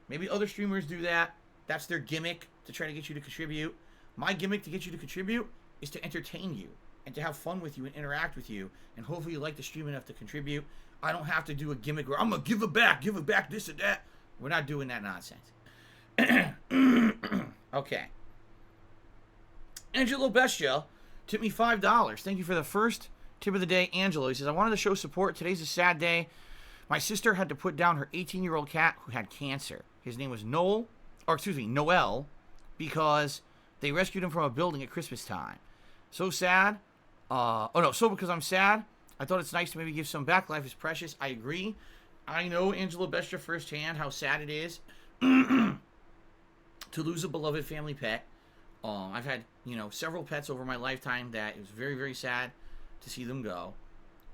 Maybe other streamers do that. That's their gimmick to try to get you to contribute. My gimmick to get you to contribute is to entertain you and to have fun with you and interact with you. And hopefully you like the stream enough to contribute. I don't have to do a gimmick where I'm going to give it back this and that. We're not doing that nonsense. Okay. Angelo Bestia tipped me $5. Thank you for the first tip of the day, Angelo. He says, I wanted to show support. Today's a sad day. My sister had to put down her 18-year-old cat who had cancer. His name was Noel, because they rescued him from a building at Christmas time. So sad. Because I'm sad, I thought it's nice to maybe give some back. Life is precious. I agree. I know Angelo Bestia firsthand how sad it is to lose a beloved family pet. I've had, you know, several pets over my lifetime that it was very, very sad to see them go.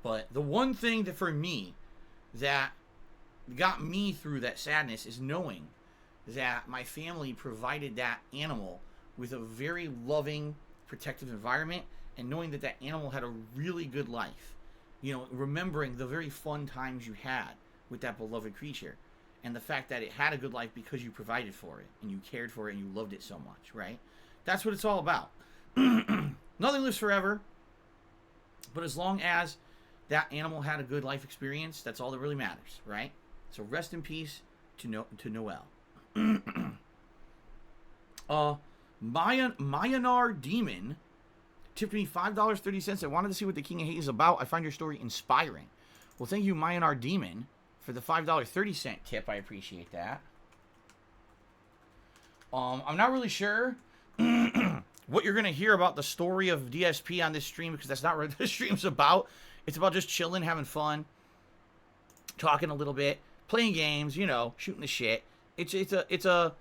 But the one thing that for me that got me through that sadness is knowing that my family provided that animal with a very loving, protective environment, and knowing that that animal had a really good life. You know, remembering the very fun times you had with that beloved creature, and the fact that it had a good life because you provided for it, and you cared for it, and you loved it so much, right? That's what it's all about. Nothing lives forever, but as long as that animal had a good life experience, that's all that really matters, right? So rest in peace to Noel. Mayanar Demon tipped me $5.30. I wanted to see what the King of Hate is about. I find your story inspiring. Well, thank you, Mayanar Demon, for the $5.30 tip. I appreciate that. I'm not really sure what you're going to hear about the story of DSP on this stream, because that's not what this stream's about. It's about just chilling, having fun, talking a little bit, playing games, you know, shooting the shit. It's a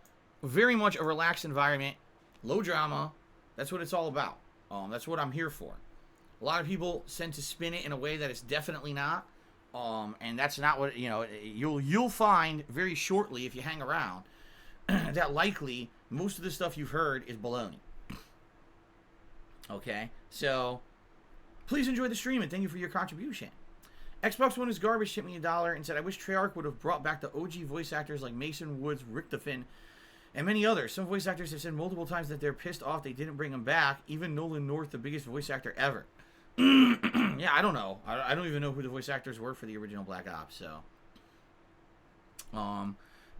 very much a relaxed environment, low drama. That's what it's all about. That's what I'm here for. A lot of people tend to spin it in a way that it's definitely not. And that's not what, you know, you'll find very shortly if you hang around that likely most of the stuff you've heard is baloney. Okay, so please enjoy the stream and thank you for your contribution. Xbox One is garbage tipped me $1 and said, I wish Treyarch would have brought back the OG voice actors like Mason Woods, Richtofen, and many others. Some voice actors have said multiple times that they're pissed off they didn't bring them back. Even Nolan North, the biggest voice actor ever. Yeah, I don't know. I don't even know who the voice actors were for the original Black Ops, so.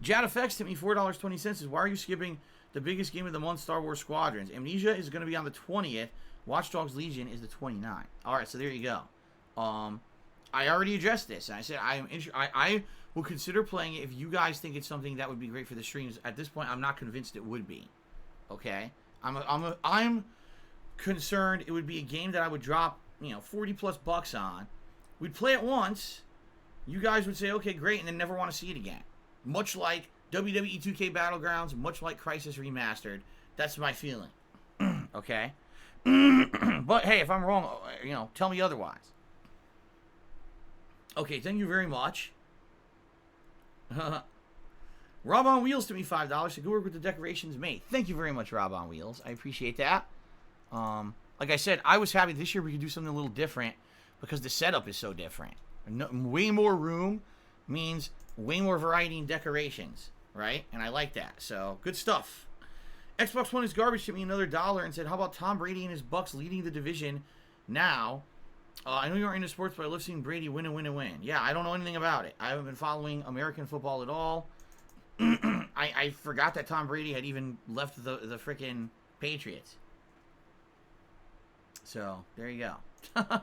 Jad Effects tipped me $4.20. Says, why are you skipping the biggest game of the month, Star Wars Squadrons? Amnesia is going to be on the 20th. Watch Dogs Legion is the 29th. Alright, so there you go. I already addressed this. And I said I will consider playing it if you guys think it's something that would be great for the streams. At this point, I'm not convinced it would be. Okay? I'm concerned it would be a game that I would drop, you know, 40 plus bucks on. We'd play it once. You guys would say, okay, great, and then never want to see it again. Much like WWE 2K Battlegrounds, much like Crysis Remastered. That's my feeling. Okay? But hey, if I'm wrong, you know, tell me otherwise. Okay, thank you very much. Rob on Wheels to me $5. So good work with the decorations made. Thank you very much, Rob on Wheels. I appreciate that. Like I said, I was happy this year we could do something a little different because the setup is so different. Way more room means way more variety in decorations, right? And I like that. So, good stuff. Xbox One is garbage to me another $1 and said, how about Tom Brady and his Bucks leading the division now? I know you aren't into sports, but I love seeing Brady win and win and win. Yeah, I don't know anything about it. I haven't been following American football at all. I forgot that Tom Brady had even left the frickin' Patriots. So, there you go.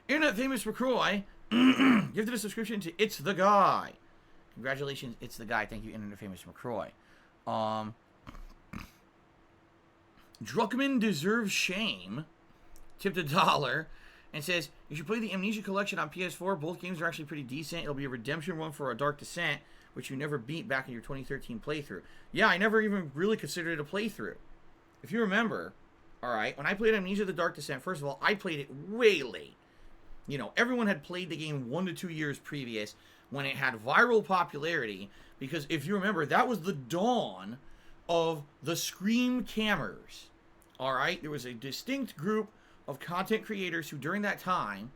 Internet famous McCroy, gifted a subscription to It's the Guy. Congratulations, It's the Guy. Thank you, Internet famous McCroy. Druckmann Deserves Shame tipped $1 and says, you should play the Amnesia Collection on PS4. Both games are actually pretty decent. It'll be a redemption one for A Dark Descent, which you never beat back in your 2013 playthrough. Yeah, I never even really considered it a playthrough. If you remember, alright, when I played Amnesia The Dark Descent, first of all, I played it way late. You know, everyone had played the game 1 to 2 years previous when it had viral popularity, because if you remember, that was the dawn of the Scream cameras. Alright, there was a distinct group of content creators who during that time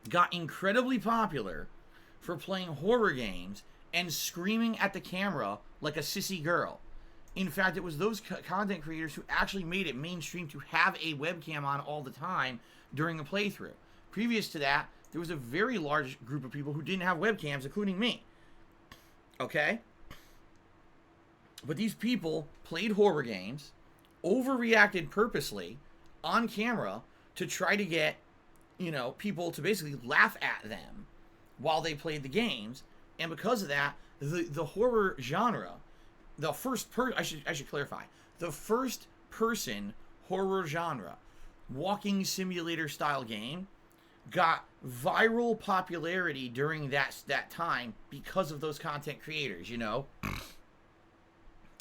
got incredibly popular for playing horror games and screaming at the camera like a sissy girl. In fact, it was those content creators who actually made it mainstream to have a webcam on all the time during a playthrough. Previous to that, there was a very large group of people who didn't have webcams, including me. Okay? But these people played horror games, overreacted purposely on camera to try to get, you know, people to basically laugh at them while they played the games. And because of that, the horror genre, the first I should clarify, the first person horror genre, walking simulator style game, got viral popularity during that time because of those content creators, you know.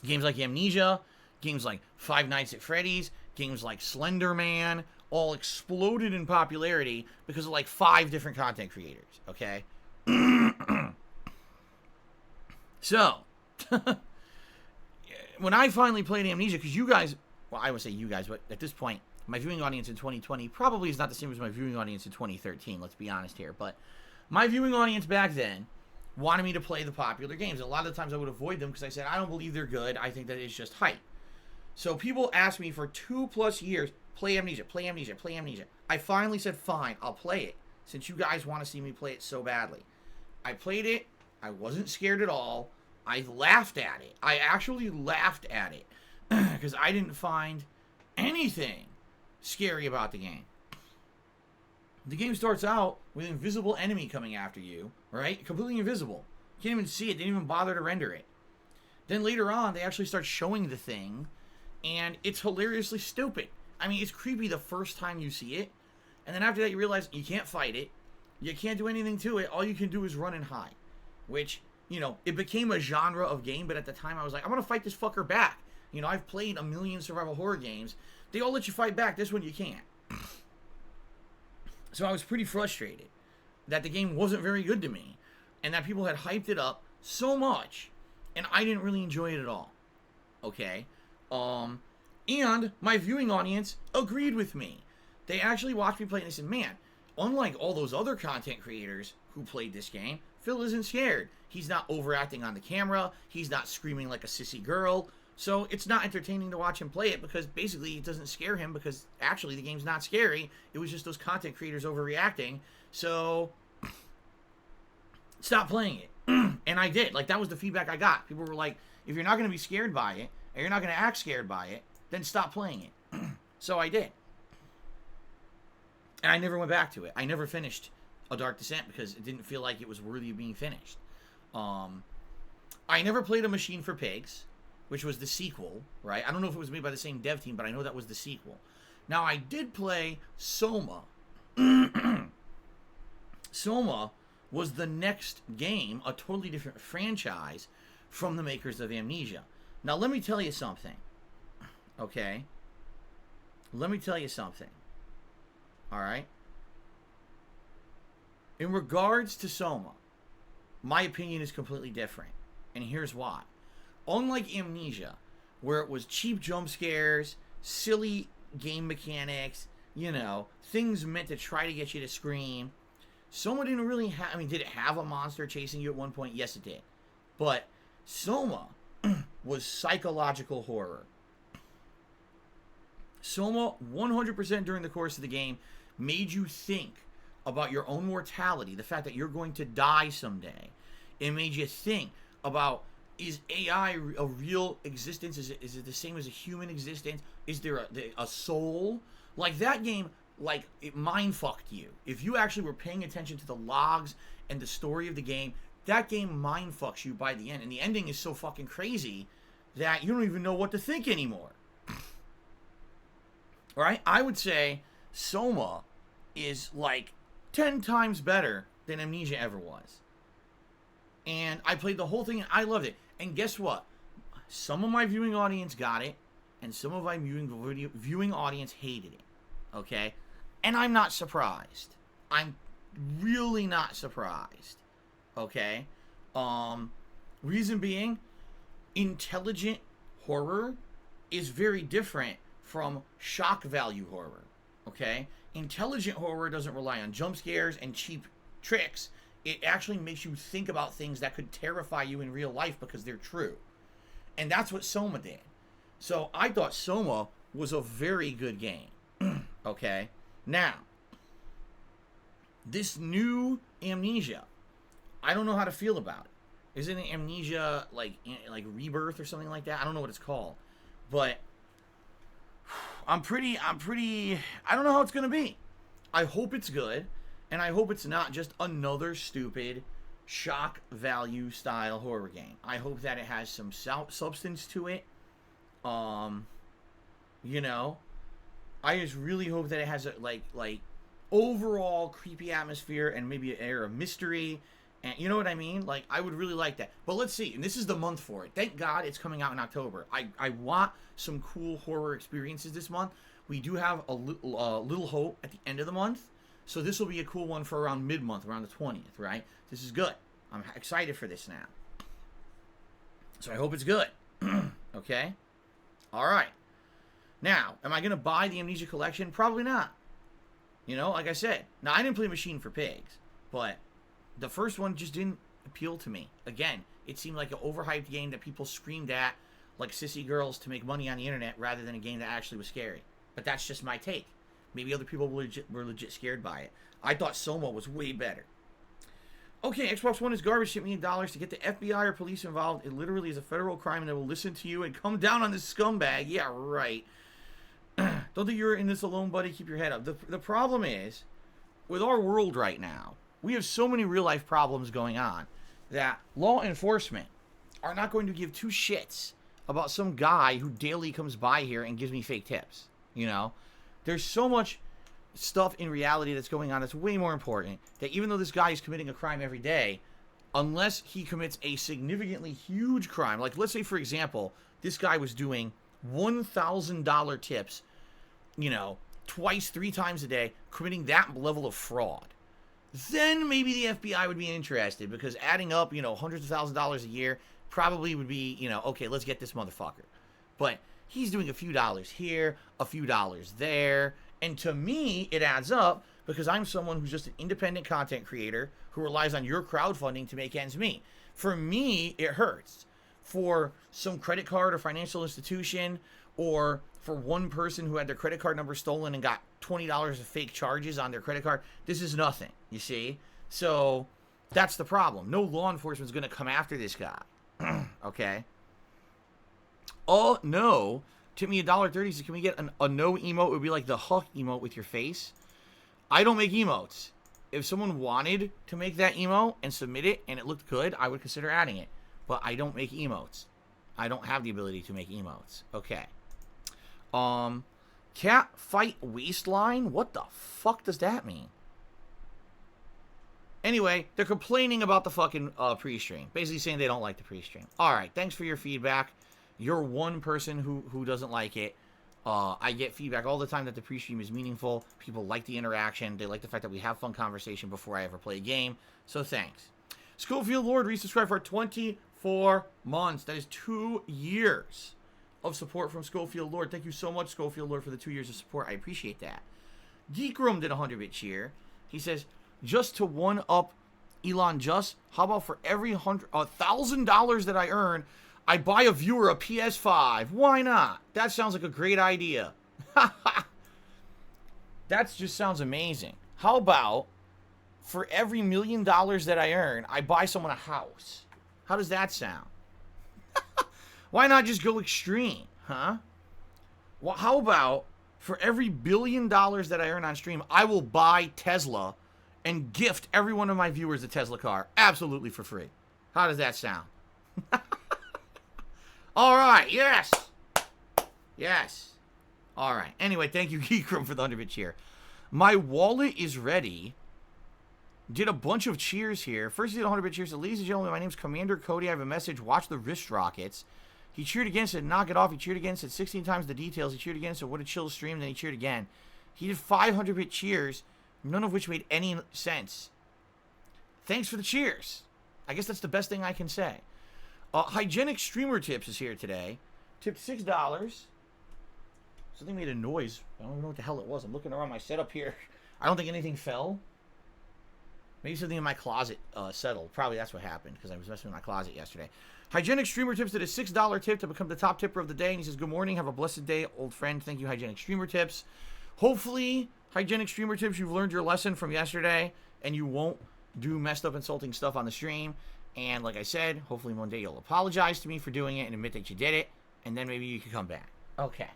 Games like Amnesia, games like Five Nights at Freddy's, games like Slender Man, all exploded in popularity because of like 5 different content creators, okay? So, when I finally played Amnesia, because you guys, well, I would say you guys, but at this point, my viewing audience in 2020 probably is not the same as my viewing audience in 2013, let's be honest here, but my viewing audience back then wanted me to play the popular games. A lot of the times I would avoid them because I said, I don't believe they're good, I think that it's just hype. So people asked me for 2+ years, play Amnesia, play Amnesia, play Amnesia. I finally said, fine, I'll play it, since you guys want to see me play it so badly. I played it, I wasn't scared at all, I laughed at it. I actually laughed at it, because I didn't find anything scary about the game. The game starts out with an invisible enemy coming after you, right? Completely invisible. You can't even see it, they didn't even bother to render it. Then later on, they actually start showing the thing, and it's hilariously stupid. I mean, it's creepy the first time you see it, and then after that you realize you can't fight it, you can't do anything to it, all you can do is run and hide. Which, you know, it became a genre of game, but at the time I was like, I'm gonna fight this fucker back. You know, I've played a million survival horror games, they all let you fight back, this one you can't. So I was pretty frustrated that the game wasn't very good to me, and that people had hyped it up so much, and I didn't really enjoy it at all. Okay? And my viewing audience agreed with me. They actually watched me play and they said, man, unlike all those other content creators who played this game, Phil isn't scared. He's not overacting on the camera. He's not screaming like a sissy girl. So it's not entertaining to watch him play it because basically it doesn't scare him because actually the game's not scary. It was just those content creators overreacting. So stop playing it. And I did. Like, that was the feedback I got. People were like, if you're not going to be scared by it, and you're not going to act scared by it, then stop playing it. So I did. And I never went back to it. I never finished A Dark Descent because it didn't feel like it was worthy of being finished. I never played A Machine for Pigs, which was the sequel, right? I don't know if it was made by the same dev team, but I know that was the sequel. Now, I did play Soma. Soma was the next game, a totally different franchise from the makers of Amnesia. Now, let me tell you something, okay? Let me tell you something, all right? In regards to Soma, my opinion is completely different, and here's why. Unlike Amnesia, where it was cheap jump scares, silly game mechanics, you know, things meant to try to get you to scream, Soma didn't really have... I mean, did it have a monster chasing you at one point? Yes, it did. But Soma was psychological horror. Soma, 100% during the course of the game, made you think about your own mortality, the fact that you're going to die someday. It made you think about, is AI a real existence? Is it the same as a human existence? Is there a soul? Like, that game, like, it mind-fucked you. If you actually were paying attention to the logs and the story of the game, that game mind-fucks you by the end. And the ending is so fucking crazy that you don't even know what to think anymore. Right? I would say Soma is, like, 10 times better than Amnesia ever was. And I played the whole thing and I loved it. And guess what? Some of my viewing audience got it, and some of my viewing audience hated it. Okay? And I'm not surprised. I'm really not surprised. Okay? Reason being, intelligent horror is very different from shock value horror. Okay? Intelligent horror doesn't rely on jump scares and cheap tricks. It actually makes you think about things that could terrify you in real life because they're true. And that's what Soma did. So I thought Soma was a very good game. Okay? Now, this new Amnesia, I don't know how to feel about it. Isn't it Amnesia like Rebirth or something like that? I don't know what it's called. But I don't know how it's going to be. I hope it's good. And I hope it's not just another stupid shock value style horror game. I hope that it has some substance to it. You know, I just really hope that it has a like overall creepy atmosphere and maybe an air of mystery And you know what I mean? Like, I would really like that. But let's see. And this is the month for it. Thank God it's coming out in October. I want some cool horror experiences this month. We do have a little hope at the end of the month. So this will be a cool one for around mid-month, around the 20th, right? This is good. I'm excited for this now. So I hope it's good. Okay? All right. Now, am I going to buy the Amnesia collection? Probably not. You know, like I said. Now, I didn't play Machine for Pigs, but the first one just didn't appeal to me. Again, it seemed like an overhyped game that people screamed at like sissy girls to make money on the internet rather than a game that actually was scary. But that's just my take. Maybe other people were legit scared by it. I thought Soma was way better. Okay, Xbox One is garbage. $1 million to get the FBI or police involved. It literally is a federal crime and they will listen to you and come down on this scumbag. Yeah, right. Don't think you're in this alone, buddy. Keep your head up. The problem is, with our world right now, we have so many real-life problems going on that law enforcement are not going to give two shits about some guy who daily comes by here and gives me fake tips. You know? There's so much stuff in reality that's going on that's way more important that even though this guy is committing a crime every day, unless he commits a significantly huge crime, like let's say, for example, this guy was doing $1,000 tips, you know, twice, 3 times a day, committing that level of fraud, then maybe the FBI would be interested, because adding up, you know, hundreds of thousands of dollars a year probably would be, you know, okay, let's get this motherfucker. But he's doing a few dollars here, a few dollars there, and to me, it adds up, because I'm someone who's just an independent content creator who relies on your crowdfunding to make ends meet. For me, it hurts. For some credit card or financial institution, or for one person who had their credit card number stolen and got $20 of fake charges on their credit card, this is nothing, you see? So, that's the problem. No law enforcement's going to come after this guy. Okay? Oh, no. Tip me $1.30. So can we get a no emote? It would be like the Huck emote with your face. I don't make emotes. If someone wanted to make that emote and submit it and it looked good, I would consider adding it. But I don't make emotes. I don't have the ability to make emotes. Okay. Cat fight waistline? What the fuck does that mean? Anyway, they're complaining about the fucking pre-stream. Basically saying they don't like the pre-stream. Alright, thanks for your feedback. You're one person who doesn't like it. I get feedback all the time that the pre-stream is meaningful. People like the interaction. They like the fact that we have fun conversation before I ever play a game. So thanks. Schofield Lord resubscribed for 24 months. That is 2 years of support from Schofield Lord. Thank you so much, Schofield Lord, for the 2 years of support. I appreciate that. Geek Room did a 100-bit cheer. He says, just to one up Elon Just, how about for every $1,000 that I earn, I buy a viewer a PS5. Why not? That sounds like a great idea. That just sounds amazing. How about for every $1 million that I earn, I buy someone a house? How does that sound? Why not just go extreme, huh? Well, how about for every $1 billion that I earn on stream, I will buy Tesla and gift every one of my viewers a Tesla car absolutely for free? How does that sound? All right, yes. Yes. All right. Anyway, thank you, Geekroom, for the 100-bit cheer. My wallet is ready. Did a bunch of cheers here. First, he did 100-bit cheers. So, ladies and gentlemen, my name's Commander Cody. I have a message. Watch the wrist rockets. He cheered again, said, knock it off. He cheered again, said 16 times the details. He cheered again, said, what a chill stream. Then he cheered again. He did 500-bit cheers, none of which made any sense. Thanks for the cheers. I guess that's the best thing I can say. Hygienic Streamer Tips is here today. Tipped $6. Something made a noise. I don't even know what the hell it was. I'm looking around my setup here. I don't think anything fell. Maybe something in my closet settled. Probably that's what happened, because I was messing with my closet yesterday. Hygienic Streamer Tips did a $6 tip to become the top tipper of the day. And he says, good morning. Have a blessed day, old friend. Thank you, Hygienic Streamer Tips. Hopefully, Hygienic Streamer Tips, you've learned your lesson from yesterday, and you won't do messed up, insulting stuff on the stream. And like I said, hopefully one day you'll apologize to me for doing it and admit that you did it, and then maybe you can come back. Okay.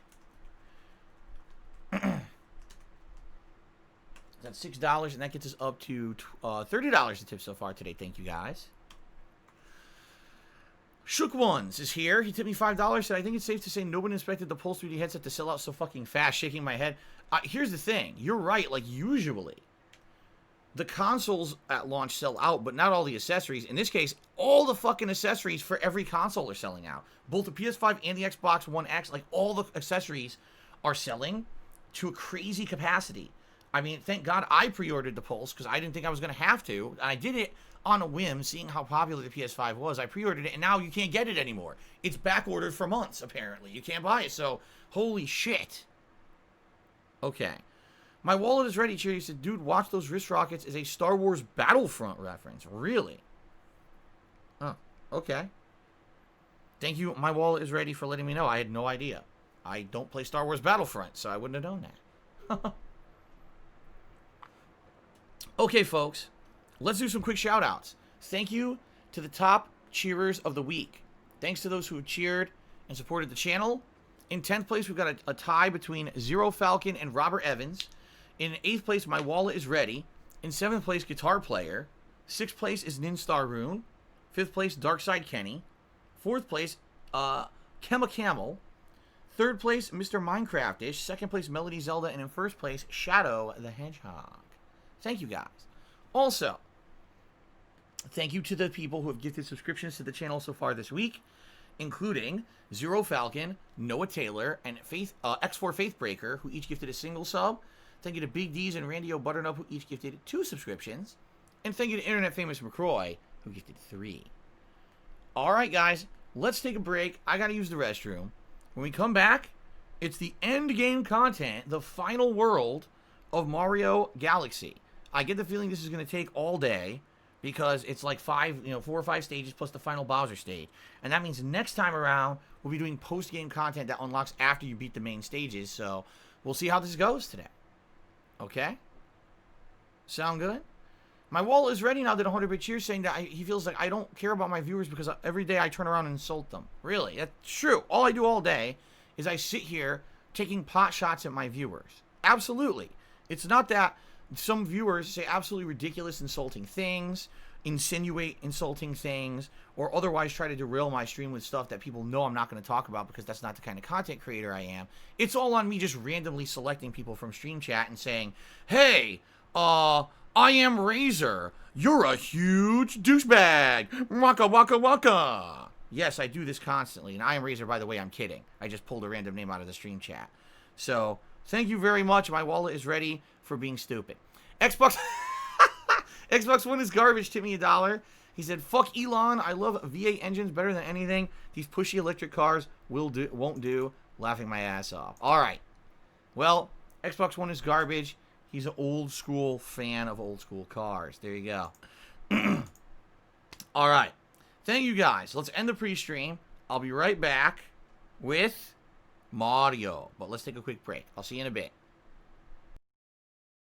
That's $6, and that gets us up to $30 to tip so far today. Thank you, guys. Shook Ones is here. He tipped me $5. Said, I think it's safe to say nobody expected the Pulse 3D headset to sell out so fucking fast, shaking my head. Here's the thing. You're right. Like, usually, the consoles at launch sell out, but not all the accessories. In this case, all the fucking accessories for every console are selling out. Both the PS5 and the Xbox One X, like all the accessories are selling to a crazy capacity. I mean, thank God I pre-ordered the Pulse because I didn't think I was going to have to. And I did it on a whim, seeing how popular the PS5 was. I pre-ordered it, and now you can't get it anymore. It's back-ordered for months, apparently. You can't buy it, so holy shit. Okay. My wallet is ready, Cheer. He said, dude, watch those wrist rockets is a Star Wars Battlefront reference. Really? Oh, okay. Thank you. My wallet is ready for letting me know. I had no idea. I don't play Star Wars Battlefront, so I wouldn't have known that. Okay, folks. Let's do some quick shout-outs. Thank you to the top cheerers of the week. Thanks to those who have cheered and supported the channel. In 10th place, we've got a tie between Zero Falcon and Robert Evans. In 8th place, My Wallet is Ready. In 7th place, Guitar Player. 6th place is Ninstar Rune. 5th place, Darkside Kenny. 4th place, Kemma Camel. 3rd place, Mr. Minecraftish. 2nd place, Melody Zelda. And in 1st place, Shadow the Hedgehog. Thank you, guys. Also, thank you to the people who have gifted subscriptions to the channel so far this week, including Zero Falcon, Noah Taylor, and X4 Faithbreaker, who each gifted a single sub. Thank you to Big D's and Randy O. Butternut, who each gifted 2 subscriptions. And thank you to Internet Famous McCroy, who gifted 3. Alright, guys, let's take a break. I gotta use the restroom. When we come back, it's the end game content, the final world of Mario Galaxy. I get the feeling this is going to take all day because it's like 4 or 5 stages plus the final Bowser stage. And that means next time around, we'll be doing post-game content that unlocks after you beat the main stages. So we'll see how this goes today. Okay? Sound good? My wallet is ready now that 100-bit cheers saying that he feels like I don't care about my viewers because every day I turn around and insult them. Really? That's true. All I do all day is I sit here taking pot shots at my viewers. Absolutely. It's not that some viewers say absolutely ridiculous insulting things, insinuate insulting things, or otherwise try to derail my stream with stuff that people know I'm not going to talk about because that's not the kind of content creator I am. It's all on me just randomly selecting people from stream chat and saying, hey, I am Razor. You're a huge douchebag. Waka waka waka. Yes, I do this constantly. And I am Razor, by the way, I'm kidding. I just pulled a random name out of the stream chat. So, thank you very much. My wallet is ready for being stupid. Xbox One is garbage. Tip me $1. He said, fuck Elon. I love V8 engines better than anything. These pushy electric cars won't do. Laughing my ass off. All right. Well, Xbox One is garbage. He's an old school fan of old school cars. There you go. All right. Thank you, guys. Let's end the pre-stream. I'll be right back with Mario. But let's take a quick break. I'll see you in a bit.